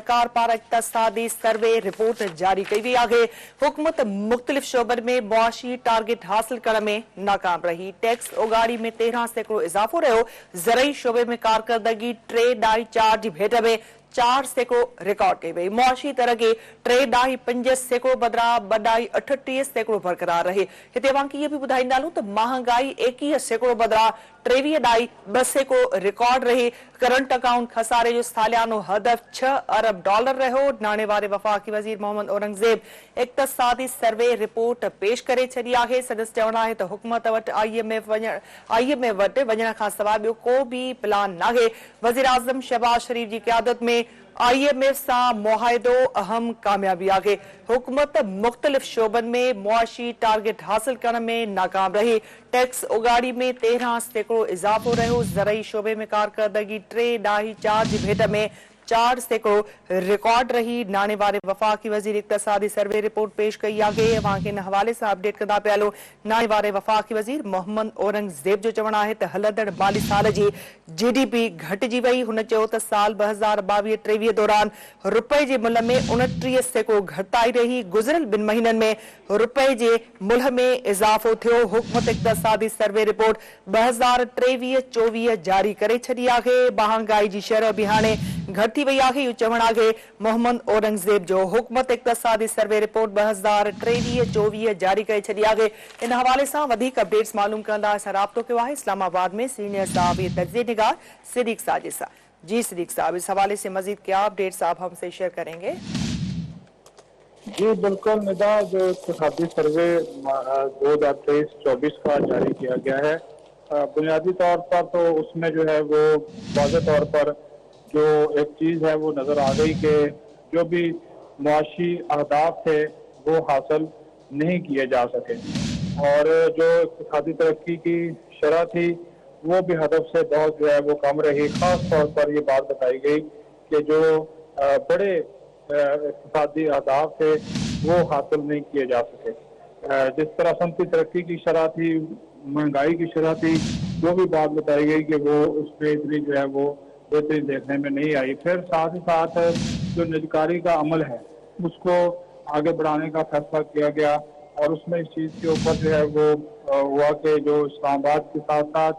सरकार पारा इक्तसादी survey report जारी कई वई आहे। हुकूमत मुख्तलिफ शोबन में मुआशी टारगेट हासिल करण में नाकाम रही। टैक्स उगाड़ी में 13% इजाफो रहो। ज़रई शोबे में कारकर्दगी 3.4 जी भेट में 4% रिकॉर्ड कई वई। मुआशी तरक्की 3.5% बदिरां 2.38% बरकरार रही। हिते वांकी ये भी ॿुधाईंदालूं त महांगाई 21% बदिरां 23.2% रिकॉर्ड रही। करंट अकाउंट खसारे जो सालियानो हदफ $6 अरब रहो। नाणे वारे वफ़ाक़ी वज़ीर मोहम्मद औरंगज़ेब इक़्तिसादी सर्वे रिपोर्ट पेश करे छॾी आहे। संदसि चवणु आहे त हुकूमत वटि IMF वटि वञण खां सवाइ ॿियो को बि प्लान नाहे। वज़ीर आज़म शहबाज शरीफ जी क़यादत में IMF सां मुआहिदो अहम कामयाबी आहे। हुकूमत मुख्तलिफ शोबन में मुआशी टारगेट हासिल करण में नाकाम रही। टैक्स उगाड़ी में 13% इजाफो रहो। ज़रई शोबे में कारकर्दगी 3.4 जी भेट में 4% रिकॉर्ड रही। नाणे वारे वफ़ाक़ी वज़ीर इक़्तिसादी सर्वे रिपोर्ट पेश कई आहे। अवांखे इन हवाले सां अपडेट कंदा पिया हलो। नाणे वारे वफ़ाक़ी वज़ीर मोहम्मद औरंगज़ेब जो चवणु आहे त हलंदड़ माली साल जी GDP घटिजी वई। हुन चयो त साल 2022-23 दौरान रुपए जे मुल्ह में 29% घटिताई रही। गुज़िरियल 2 महीननि में रुपए जे मुल्ह में इज़ाफ़ो थियो। हुकूमत इक़्तिसादी सर्वे रिपोर्ट 2023-24 जारी करे छॾी आहे। महांगाई जी शरह भी हाणे घटि वई आहे। इहो चवणु आहे मोहम्मद औरंगज़ेब जो। हुकूमत इक़्तिसादी सर्वे रिपोर्ट 2023-24 जारी करे छॾी आहे। इन हवाले सां वधीक अपडेट्स मालूम कंदा असां राब्तो कयो आहे इस्लामाबाद में सीनियर साहब तज्ज़िये निगार सिद्दीक़ साजिद साहब। जी सिद्दीक़ साहब, इस हवाले से मजीद क्या अपडेट्स आप हमसे शेयर करेंगे? जी बिल्कुल निदा, जो इक़्तिसादी सर्वे 2023-24 का जारी किया गया है, बुनियादी तौर पर तो उसमें जो है वो वाज़ेह तौर पर जो एक चीज़ है वो नज़र आ गई कि जो भी मुआशी अहदाफ थे वो हासिल नहीं किए जा सके और जो इक़्तिसादी तरक्की की शरह थी वो भी हदफ से बहुत जो है वो कम रही। ख़ास तौर पर ये बात बताई गई कि जो बड़े इक़्तिसादी अहदाफ थे वो हासिल नहीं किए जा सके। जिस तरह सनती तरक्की की शरह थी, महंगाई की शरह थी, वो भी बात बताई गई कि वो उसमें इतनी जो है वो बेहतरी देखने में नहीं आई। फिर साथ ही साथ जो निजकारी का अमल है उसको आगे बढ़ाने का फैसला किया गया और उसमें इस चीज़ के ऊपर जो है वो हुआ कि जो इस्लामाबाद के साथ साथ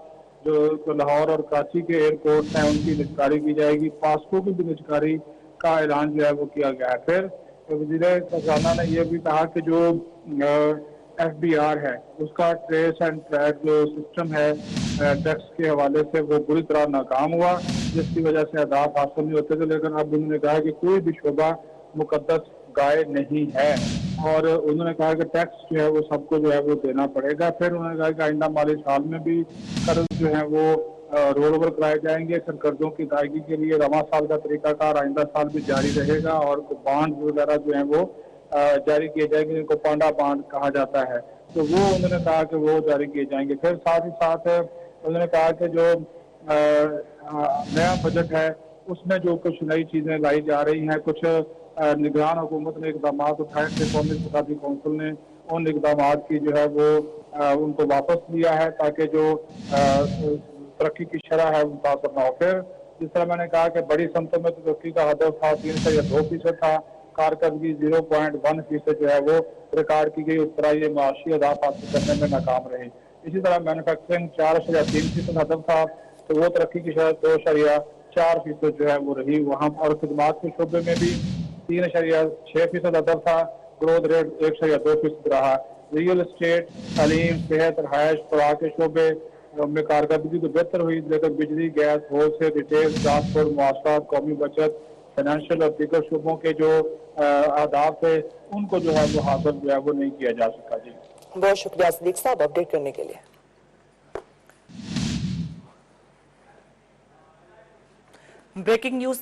जो लाहौर और कराची के एयरपोर्ट हैं उनकी निजकारी की जाएगी। पासको की भी निजकारी का ऐलान जो है वो किया गया है। फिर वज़ीर खजाना ने यह भी कहा कि जो FBR है उसका ट्रेस एंड ट्रैक जो सिस्टम है टैक्स के हवाले से वो बुरी तरह नाकाम हुआ, जिसकी वजह से अहदाफ हासिल नहीं होते थे। लेकिन अब उन्होंने कहा कि कोई भी शोबा मुकद्दस गाय नहीं है और उन्होंने कहा कि टैक्स जो है वो सबको जो है वो देना पड़ेगा। फिर उन्होंने कहा कि आइंदा माली साल में भी कर्ज जो है वो रोल ओवर कराए जाएंगे। फिर कर्जों की अदायगी के लिए रवा साल का तरीकाकार आइंदा साल भी जारी रहेगा और बांड वगैरह जो है वो जारी किए जाएंगे, जिनको पांडा बांड कहा जाता है, तो वो उन्होंने कहा कि वो जारी किए जाएंगे। फिर साथ ही साथ उन्होंने कहा कि जो नया बजट है उसमें जो कुछ नई चीज़ें लाई जा रही हैं, कुछ निगरान हुकूमत ने इकदाम उठाए थे, कौमी इक़्तिसादी कौंसिल ने उन इकदाम की जो है वो उनको वापस लिया है ताकि जो तरक्की की शरह है मुतासर ना हो। फिर जिस तरह मैंने कहा कि बड़ी सनतों में तरक्की का हदफ था 3.2% था, कारकर्दगी 0.1% जो है वो रिकॉर्ड की गई। उस तरह ये मुआशी अहदाफ हासिल करने में नाकाम रही। इसी तरह मैन्युफैक्चरिंग 4.3% हदफ था तो वो तरक्की की शरह 2.4% जो है वो रही वहाँ। और खिदमात के शोबे में भी 3.6% हदफ था, ग्रोथ रेट 1.2% रहा। रियल एस्टेट, तालीम, सेहत, रहायश, खुराक के शोबे में कारकर्दगी तो बेहतर हुई, लेकिन बिजली, गैस, होलसेल, रिटेल, ट्रांसपोर्ट, मुआशरात, कौमी बचत, फाइनेंशियल और दीगर शोबों के जो अहदाफ थे उनको जो है वो हासिल जो है वो नहीं किया जा सका। जी बहुत शुक्रिया सिद्दीक़ साहब अपडेट करने के लिए। Breaking news